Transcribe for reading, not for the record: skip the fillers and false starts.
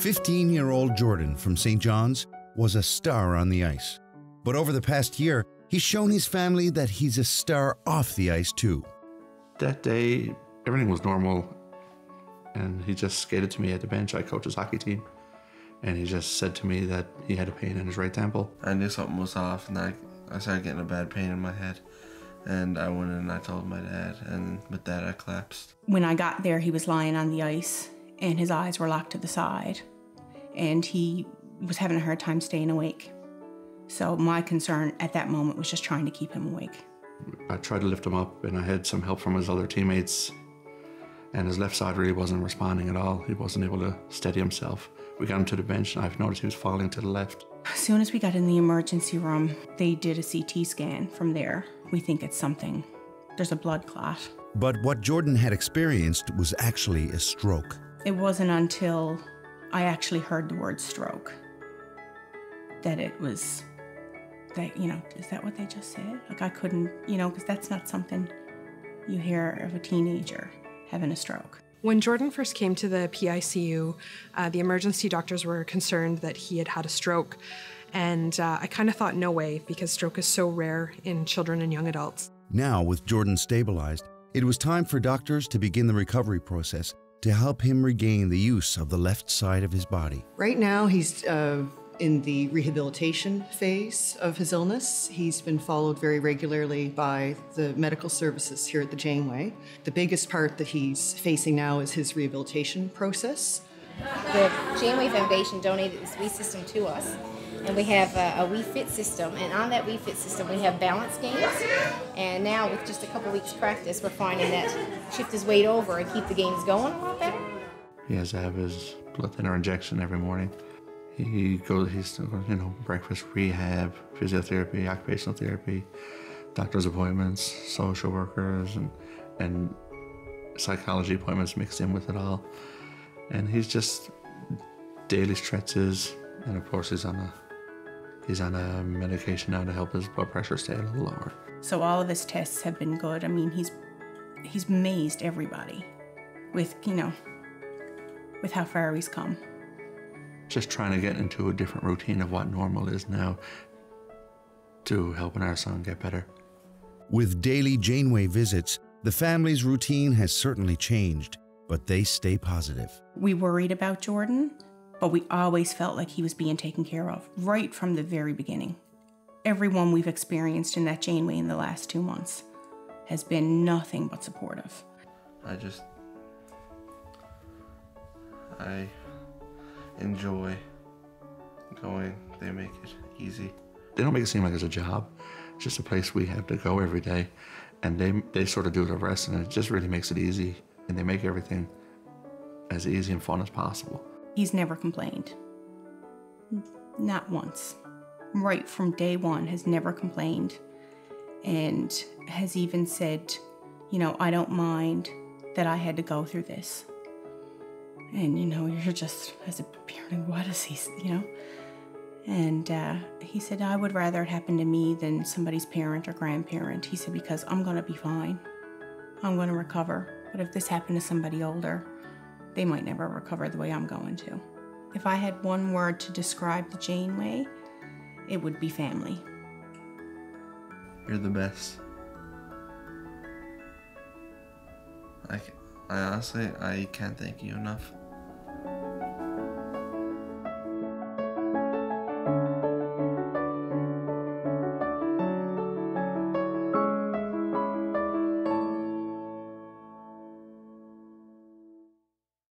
15-year-old Jordan from St. John's was a star on the ice. But over the past year, he's shown his family that he's a star off the ice too. That day, everything was normal, and he just skated to me at the bench. I coached his hockey team, and he just said to me that he had a pain in his right temple. I knew something was off, and I started getting a bad pain in my head. And I went in and I told my dad, and with that I collapsed. When I got there, he was lying on the ice, and his eyes were locked to the side, and he was having a hard time staying awake. So my concern at that moment was just trying to keep him awake. I tried to lift him up, and I had some help from his other teammates, and his left side really wasn't responding at all. He wasn't able to steady himself. We got him to the bench, and I've noticed he was falling to the left. As soon as we got in the emergency room, they did a CT scan from there. We think it's something. There's a blood clot. But what Jordan had experienced was actually a stroke. It wasn't until I actually heard the word stroke that it was, that, is that what they just said? Like I couldn't, because that's not something you hear of a teenager having a stroke. When Jordan first came to the PICU, the emergency doctors were concerned that he had had a stroke. And I kind of thought, no way, because stroke is so rare in children and young adults. Now, with Jordan stabilized, it was time for doctors to begin the recovery process to help him regain the use of the left side of his body. Right now, he's in the rehabilitation phase of his illness. He's been followed very regularly by the medical services here at the Janeway. The biggest part that he's facing now is his rehabilitation process. The Janeway Foundation donated this Wii system to us, and we have a Wii Fit system, and on that Wii Fit system we have balance games, and now with just a couple weeks practice we're finding that shift his weight over and keep the games going a lot better. He has to have his blood thinner injection every morning. He's still going, breakfast, rehab, physiotherapy, occupational therapy, doctor's appointments, social workers, and psychology appointments mixed in with it all. And he's just daily stretches, and of course he's on a medication now to help his blood pressure stay a little lower. So all of his tests have been good. I mean, he's amazed everybody with, with how far he's come. Just trying to get into a different routine of what normal is now to helping our son get better. With daily Janeway visits, the family's routine has certainly changed, but they stay positive. We worried about Jordan, but we always felt like he was being taken care of right from the very beginning. Everyone we've experienced in that Janeway in the last 2 months has been nothing but supportive. I enjoy going. They make it easy. They don't make it seem like it's a job. It's just a place we have to go every day, and they sort of do the rest, and it just really makes it easy, and they make everything as easy and fun as possible. He's never complained. Not once. Right from day one, has never complained, and has even said, I don't mind that I had to go through this. And, you're just, as a parent, what is he, And he said, I would rather it happen to me than somebody's parent or grandparent. He said, because I'm going to be fine. I'm going to recover. But if this happened to somebody older, they might never recover the way I'm going to. If I had one word to describe the Janeway, it would be family. You're the best. I honestly, I can't thank you enough.